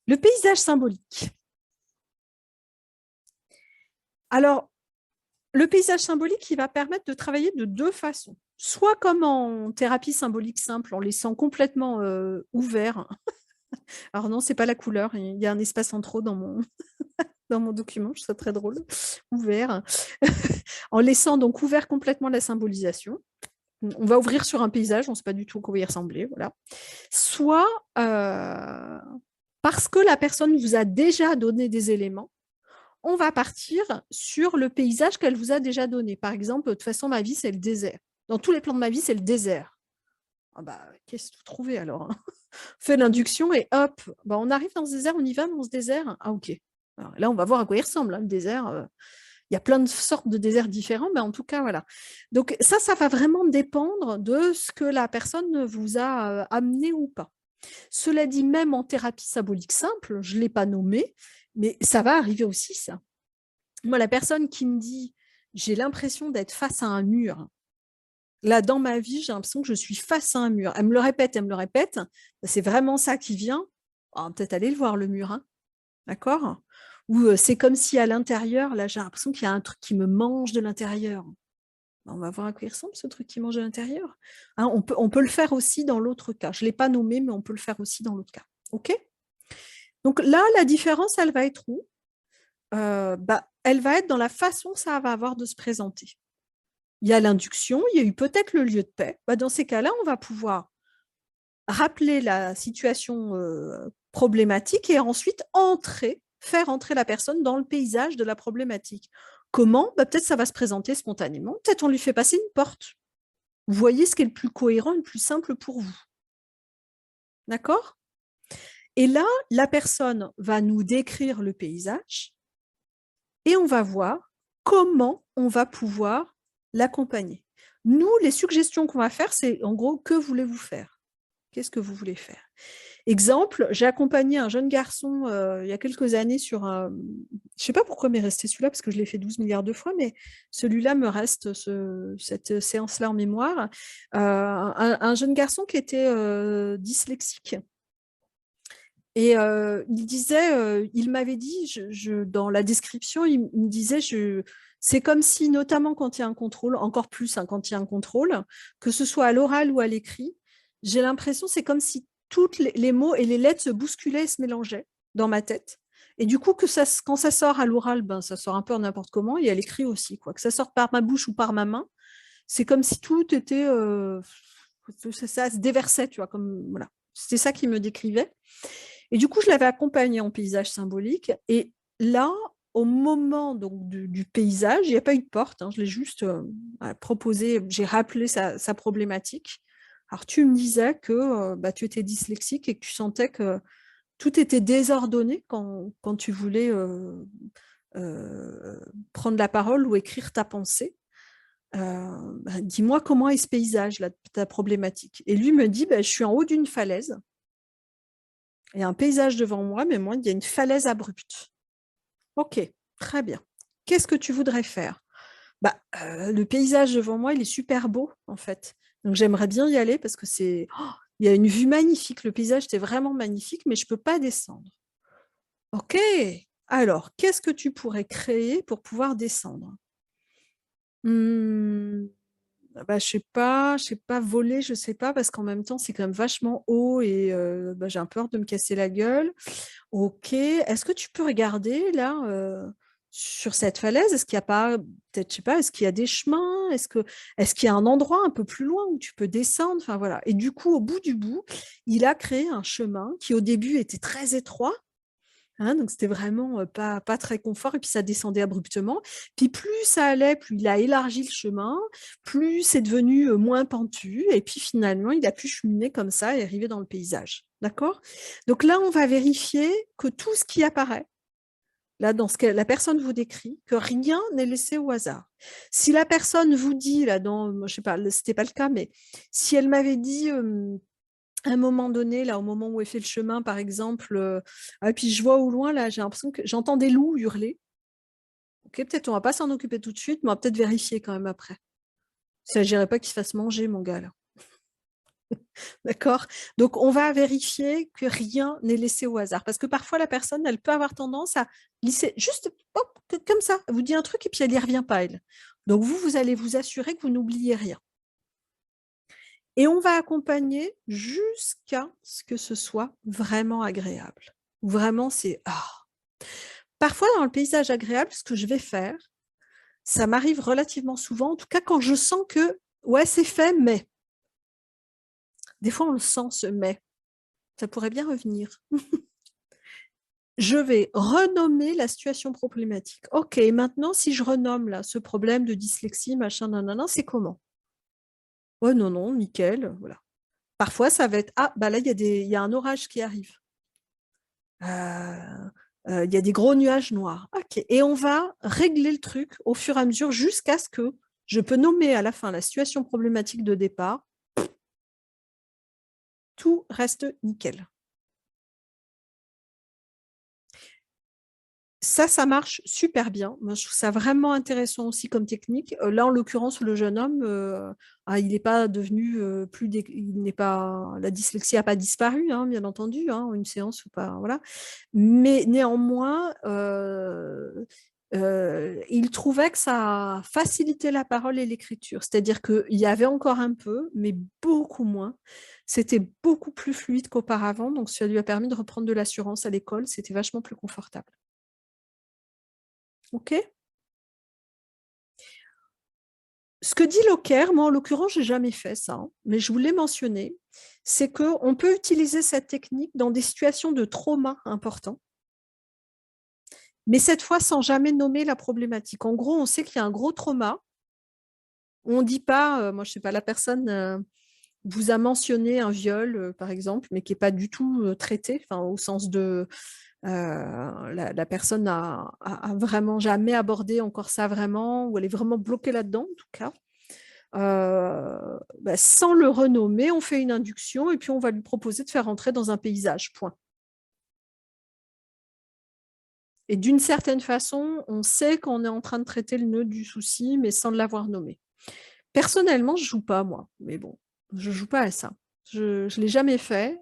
Le paysage symbolique. Alors, le paysage symbolique, il va permettre de travailler de deux façons. Soit comme en thérapie symbolique simple, en laissant complètement ouvert. Alors non, c'est pas la couleur, il y a un espace en trop dans dans mon document, je trouve ça très drôle. Ouvert. En laissant donc ouvert complètement la symbolisation. On va ouvrir sur un paysage, on ne sait pas du tout comment il ressemblait. Voilà. Soit parce que la personne vous a déjà donné des éléments, on va partir sur le paysage qu'elle vous a déjà donné. Par exemple, de toute façon, ma vie, c'est le désert. Dans tous les plans de ma vie, c'est le désert. Ah bah, qu'est-ce que vous trouvez alors? Fait l'induction et hop, bah, on arrive dans ce désert, on y va dans ce désert. Ah ok. Alors, là, on va voir à quoi il ressemble, hein, le désert. Il y a plein de sortes de déserts différents, mais en tout cas, voilà. Donc ça va vraiment dépendre de ce que la personne vous a amené ou pas. Cela dit, même en thérapie symbolique simple, je ne l'ai pas nommé, mais ça va arriver aussi, ça. Moi, la personne qui me dit j'ai l'impression d'être face à un mur, là, dans ma vie, j'ai l'impression que je suis face à un mur. Elle me le répète, c'est vraiment ça qui vient. Oh, peut-être aller le voir, le mur, hein. D'accord? Ou c'est comme si à l'intérieur, là, j'ai l'impression qu'il y a un truc qui me mange de l'intérieur. On va voir à quoi il ressemble, ce truc qui mange de l'intérieur. Hein, on peut le faire aussi dans l'autre cas. Je ne l'ai pas nommé, mais on peut le faire aussi dans l'autre cas. OK? Donc là, la différence, elle va être où? Elle va être dans la façon que ça va avoir de se présenter. Il y a l'induction, il y a eu peut-être le lieu de paix. Dans ces cas-là, on va pouvoir rappeler la situation problématique et ensuite faire entrer la personne dans le paysage de la problématique. Comment? Peut-être ça va se présenter spontanément. Peut-être on lui fait passer une porte. Vous voyez ce qui est le plus cohérent et le plus simple pour vous. D'accord? Et là, la personne va nous décrire le paysage et on va voir comment on va pouvoir l'accompagner. Nous, les suggestions qu'on va faire, c'est en gros, que voulez-vous faire? Qu'est-ce que vous voulez faire? Exemple, j'ai accompagné un jeune garçon il y a quelques années sur un... Je ne sais pas pourquoi m'est resté celui-là, parce que je l'ai fait 12 milliards de fois, mais celui-là me reste, cette séance-là en mémoire. Un jeune garçon qui était dyslexique. Et il m'avait dit, dans la description, il me disait, c'est comme si, notamment quand il y a un contrôle, encore plus hein, quand il y a un contrôle, que ce soit à l'oral ou à l'écrit, j'ai l'impression, c'est comme si tous les mots et les lettres se bousculaient et se mélangeaient dans ma tête. Et du coup, quand ça sort à l'oral, ça sort un peu n'importe comment, et à l'écrit aussi, quoi. Que ça sorte par ma bouche ou par ma main, c'est comme si tout était... ça se déversait, tu vois, comme... Voilà. C'était ça qui me décrivait. Et du coup, je l'avais accompagné en paysage symbolique. Et là, au moment donc, du paysage, il n'y a pas eu de porte. Hein, je l'ai juste proposé, j'ai rappelé sa problématique. Alors, tu me disais que tu étais dyslexique et que tu sentais que tout était désordonné quand tu voulais prendre la parole ou écrire ta pensée. Dis-moi comment est ce paysage, là, ta problématique. Et lui me dit, je suis en haut d'une falaise. Il y a un paysage devant moi, mais moi, il y a une falaise abrupte. Ok, très bien. Qu'est-ce que tu voudrais faire? Le paysage devant moi, il est super beau, en fait. Donc, j'aimerais bien y aller parce que il y a une vue magnifique. Le paysage, c'est vraiment magnifique, mais je ne peux pas descendre. Ok, alors, qu'est-ce que tu pourrais créer pour pouvoir descendre? Je sais pas, voler, je sais pas, parce qu'en même temps, c'est quand même vachement haut et j'ai un peu peur de me casser la gueule. Ok, est-ce que tu peux regarder là sur cette falaise? Est-ce qu'il n'y a pas, peut-être, je sais pas, est-ce qu'il y a des chemins? Est-ce qu'il y a un endroit un peu plus loin où tu peux descendre? Enfin voilà. Et du coup, au bout du bout, il a créé un chemin qui au début était très étroit. Hein, donc c'était vraiment pas très confort et puis ça descendait abruptement. Puis plus ça allait, plus il a élargi le chemin, plus c'est devenu moins pentu et puis finalement il a pu cheminer comme ça et arriver dans le paysage. D'accord? Donc là, on va vérifier que tout ce qui apparaît, là, dans ce que la personne vous décrit, que rien n'est laissé au hasard. Si la personne vous dit, là, je sais pas, c'était pas le cas, mais si elle m'avait dit à un moment donné, là, au moment où elle fait le chemin, par exemple, et puis je vois au loin, là, j'ai l'impression que j'entends des loups hurler. Ok, peut-être on va pas s'en occuper tout de suite, mais on va peut-être vérifier quand même après. Il ne s'agirait pas qu'il se fasse manger, mon gars, là. D'accord? Donc, on va vérifier que rien n'est laissé au hasard. Parce que parfois, la personne, elle peut avoir tendance à glisser juste hop, comme ça. Elle vous dit un truc et puis elle n'y revient pas, elle. Donc, vous allez vous assurer que vous n'oubliez rien. Et on va accompagner jusqu'à ce que ce soit vraiment agréable. Vraiment, c'est ah. Parfois, dans le paysage agréable, ce que je vais faire, ça m'arrive relativement souvent, en tout cas quand je sens que ouais, c'est fait, mais des fois on le sent ce mais. Ça pourrait bien revenir. Je vais renommer la situation problématique. Ok, maintenant si je renomme là ce problème de dyslexie, machin, nanana, c'est comment? Oh non, non, nickel, voilà. Parfois ça va être ah bah là il y a un orage qui arrive. Il y a des gros nuages noirs. Ok, et on va régler le truc au fur et à mesure jusqu'à ce que je peux nommer à la fin la situation problématique de départ. Tout reste nickel. Ça marche super bien. Moi, je trouve ça vraiment intéressant aussi comme technique. Là, en l'occurrence, le jeune homme, il n'est pas devenu il n'est pas, la dyslexie n'a pas disparu, hein, bien entendu, hein, une séance ou pas, voilà. Mais néanmoins, il trouvait que ça facilitait la parole et l'écriture. C'est-à-dire qu'il y avait encore un peu, mais beaucoup moins. C'était beaucoup plus fluide qu'auparavant, donc ça lui a permis de reprendre de l'assurance à l'école. C'était vachement plus confortable. OK? Ce que dit Locker, moi en l'occurrence, j'ai jamais fait ça, hein, mais je voulais mentionner, c'est qu'on peut utiliser cette technique dans des situations de trauma importants, mais cette fois sans jamais nommer la problématique. En gros, on sait qu'il y a un gros trauma. On ne dit pas, moi je sais pas, la personne vous a mentionné un viol, par exemple, mais qui n'est pas du tout traité, enfin, au sens de la personne a vraiment jamais abordé encore ça vraiment, ou elle est vraiment bloquée là-dedans, en tout cas. Sans le renommer, on fait une induction et puis on va lui proposer de faire entrer dans un paysage, point. Et d'une certaine façon, on sait qu'on est en train de traiter le nœud du souci, mais sans l'avoir nommé. Personnellement, je ne joue pas, moi, mais bon, je ne joue pas à ça. Je ne l'ai jamais fait.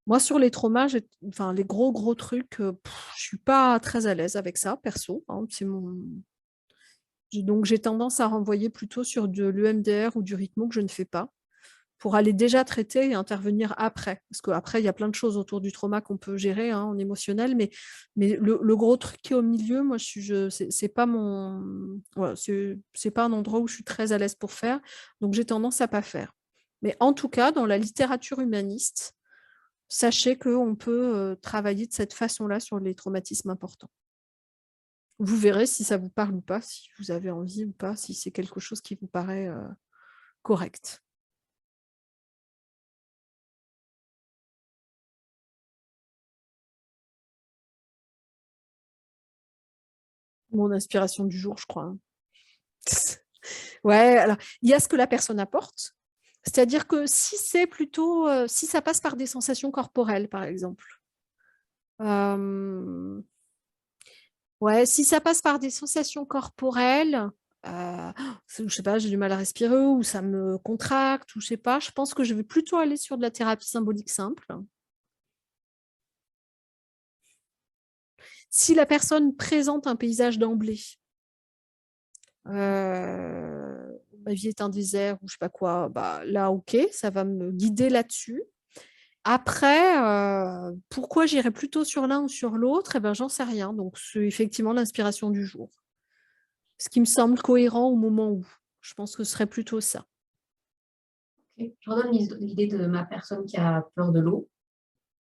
Moi, sur les traumas, enfin, les gros, gros trucs, je ne suis pas très à l'aise avec ça, perso, hein, c'est mon... Donc, j'ai tendance à renvoyer plutôt sur de l'EMDR ou du rythmo que je ne fais pas, pour aller déjà traiter et intervenir après. Parce qu'après, il y a plein de choses autour du trauma qu'on peut gérer hein, en émotionnel, mais le gros truc qui est au milieu, moi, c'est pas mon... Voilà, c'est pas un endroit où je suis très à l'aise pour faire, donc j'ai tendance à pas faire. Mais en tout cas, dans la littérature humaniste, sachez qu'on peut travailler de cette façon-là sur les traumatismes importants. Vous verrez si ça vous parle ou pas, si vous avez envie ou pas, si c'est quelque chose qui vous paraît correct. Mon inspiration du jour, je crois. Hein. Ouais, alors il y a ce que la personne apporte. C'est-à-dire que si c'est plutôt, si ça passe par des sensations corporelles, par exemple. Ouais, si ça passe par des sensations corporelles, je sais pas, j'ai du mal à respirer ou ça me contracte ou je sais pas, je pense que je vais plutôt aller sur de la thérapie symbolique simple. Si la personne présente un paysage d'emblée, ma vie est un désert ou je sais pas quoi, bah là ok, ça va me guider là-dessus. Après, pourquoi j'irais plutôt sur l'un ou sur l'autre, eh ben, j'en sais rien. Donc, c'est effectivement l'inspiration du jour. Ce qui me semble cohérent au moment où. Je pense que ce serait plutôt ça. Okay. Je redonne l'idée de ma personne qui a peur de l'eau.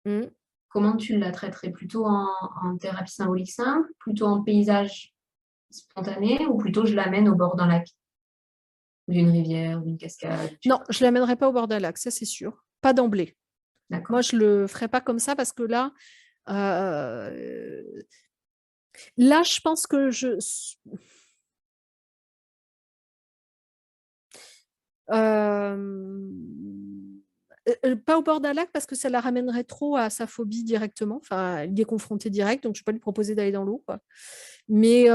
Mm. Comment tu la traiterais? Plutôt en thérapie symbolique simple, plutôt en paysage spontané, ou plutôt je l'amène au bord d'un lac, ou d'une rivière, ou d'une cascade? Non, je ne l'amènerai pas au bord d'un lac, ça c'est sûr. Pas d'emblée. D'accord. Moi, je ne le ferai pas comme ça parce que euh, là, je pense que Euh, pas au bord d'un lac parce que ça la ramènerait trop à sa phobie directement. Enfin, il est confronté direct, donc je ne vais pas lui proposer d'aller dans l'eau. Quoi. Mais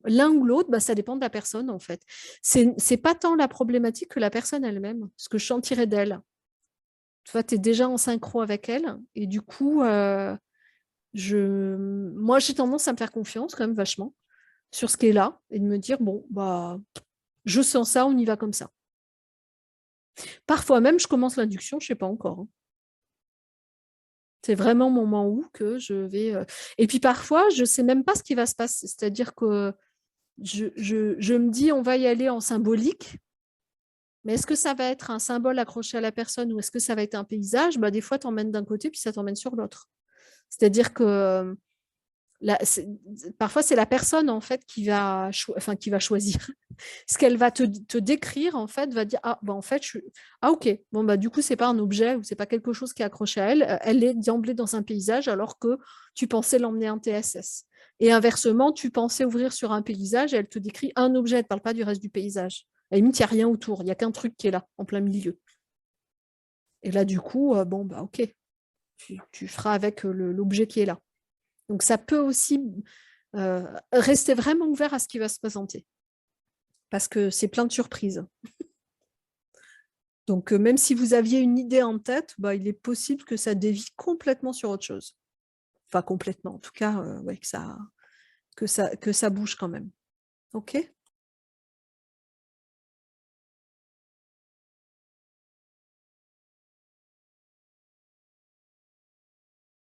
L'un ou l'autre, bah, ça dépend de la personne, en fait. C'est pas tant la problématique que la personne elle-même, ce que je sentirais d'elle. Tu vois, tu es déjà en synchro avec elle, et du coup, moi, j'ai tendance à me faire confiance quand même vachement sur ce qui est là, et de me dire, bon, bah, je sens ça, on y va comme ça. Parfois même, je commence l'induction, je sais pas encore, hein. C'est vraiment au moment où que je vais... Et puis parfois, je sais même pas ce qui va se passer. C'est-à-dire que je me dis, on va y aller en symbolique, mais est-ce que ça va être un symbole accroché à la personne ou est-ce que ça va être un paysage? Bah, des fois, t'emmènes d'un côté, puis ça t'emmène sur l'autre. C'est-à-dire que parfois, c'est la personne, en fait, qui va choisir. Ce qu'elle va te décrire, en fait, va dire, ah, bah, en fait, ah, ok, bon, bah, du coup, c'est pas un objet ou c'est pas quelque chose qui est accroché à elle. Elle est d'emblée dans un paysage alors que tu pensais l'emmener en TSS. Et inversement, tu pensais ouvrir sur un paysage et elle te décrit un objet, elle ne parle pas du reste du paysage. À la limite, il n'y a rien autour, il n'y a qu'un truc qui est là, en plein milieu. Et là, du coup, bon, bah, ok, tu feras avec l'objet qui est là. Donc, ça peut aussi rester vraiment ouvert à ce qui va se présenter. Parce que c'est plein de surprises. Donc, même si vous aviez une idée en tête, bah, il est possible que ça dévie complètement sur autre chose. Enfin, complètement. En tout cas, ouais, que ça bouge quand même. OK?